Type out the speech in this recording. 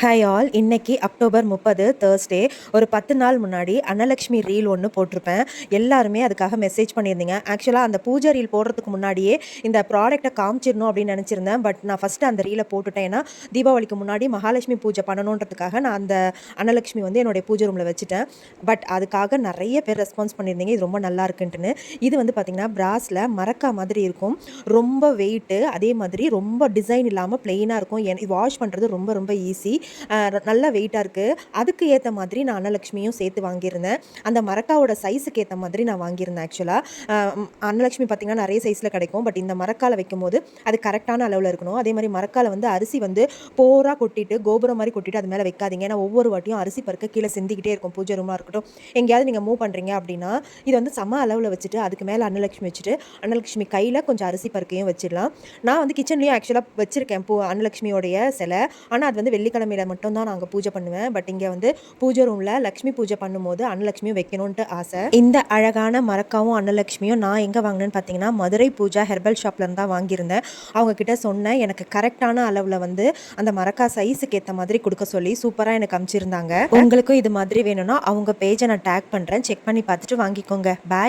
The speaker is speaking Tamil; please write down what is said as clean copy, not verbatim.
Hi all. இன்னைக்கு அக்டோபர் 30 தேர்ஸ்டே. ஒரு 10 நாள் முன்னாடி அன்னலக்ஷ்மி ரீல் ஒன்று போட்டிருப்பேன். எல்லாருமே அதுக்காக மெசேஜ் பண்ணியிருந்தீங்க. ஆக்சுவலாக அந்த பூஜை ரீல் போடுறதுக்கு முன்னாடியே இந்த ப்ராடக்ட்டை காமிச்சிடணும் அப்படின்னு நினச்சிருந்தேன். பட் நான் ஃபஸ்ட்டு அந்த ரீலை போட்டுட்டேன். ஏன்னா தீபாவளிக்கு முன்னாடி மகாலட்சுமி பூஜை பண்ணணுன்றதுக்காக நான் அந்த அன்னலக்ஷ்மி வந்து என்னுடைய பூஜை ரூமில் வச்சுட்டேன். பட் அதுக்காக நிறைய பேர் ரெஸ்பான்ஸ் பண்ணியிருந்தீங்க, இது ரொம்ப நல்லா இருக்குன்ட்டுன்னு. இது வந்து பார்த்திங்கன்னா பிராஸில் மரக்கா மாதிரி இருக்கும். ரொம்ப வெயிட்டு, அதே மாதிரி ரொம்ப டிசைன் இல்லாமல் ப்ளெயினாக இருக்கும். வாஷ் பண்ணுறது ரொம்ப ரொம்ப ஈஸி. நல்ல வெயிட்டாக இருக்குது. அதுக்கு ஏற்ற மாதிரி நான் அன்னலக்ஷ்மியும் சேர்த்து வாங்கியிருந்தேன். அந்த மரக்காவோட சைஸுக்கு ஏற்ற மாதிரி நான் வாங்கியிருந்தேன். ஆக்சுவலாக அன்னலக்ஷ்மி பார்த்திங்கன்னா நிறைய சைஸில் கிடைக்கும். பட் இந்த மரக்கால வைக்கும்போது அது கரெக்டான அளவில் இருக்கணும். அதே மாதிரி மரக்கால வந்து அரிசி வந்து போராக கொட்டிட்டு கோபுரம் மாதிரி கொட்டிட்டு அது மேலே வைக்காதீங்க. ஏன்னா ஒவ்வொரு வாட்டியும் அரிசி பருக்க கீழே சிந்திக்கிட்டே இருக்கும். பூஜை ரூமாக இருக்கட்டும், எங்கேயாவது நீங்கள் மூவ் பண்ணுறீங்க அப்படின்னா இது வந்து சம அளவில் வச்சுட்டு அதுக்கு மேலே அன்னலக்ஷ்மி வச்சுட்டு அன்னலக்ஷ்மி கையில் கொஞ்சம் அரிசி பருக்கையும் வச்சிடலாம். நான் வந்து கிச்சன்லேயும் ஆக்சுவலாக வச்சுருக்கேன் அன்னலக்ஷ்மியோடைய சிலை. ஆனால் அது வந்து வெள்ளிக்கிழமையில மட்டும் தான் நாங்கள் பூஜை பண்ணுவேன். பட் இங்கே வந்து பூஜை ரூமில் லக்ஷ்மி பூஜை பண்ணும்போது அன்னலக்ஷ்மியும் வைக்கணுன்ட்டு ஆசை. இந்த அழகான மரக்காவும் அன்னலக்ஷ்மியும் நான் எங்கே வாங்கினேன்னு பார்த்தீங்கன்னா மதுரை பூஜா ஹெர்பல் ஷாப்லேருந்து தான் வாங்கியிருந்தேன். அவங்க கிட்ட சொன்னேன் எனக்கு கரெக்டான அளவில் வந்து அந்த மரக்கா சைஸுக்கு ஏற்ற மாதிரி கொடுக்க சொல்லி சூப்பராக எனக்கு அனுப்பிச்சிருந்தாங்க. உங்களுக்கும் இது மாதிரி வேணும்னா அவங்க பேஜை நான் டேக் பண்ணுறேன், செக் பண்ணி பார்த்துட்டு வாங்கிக்கோங்க. பாய்.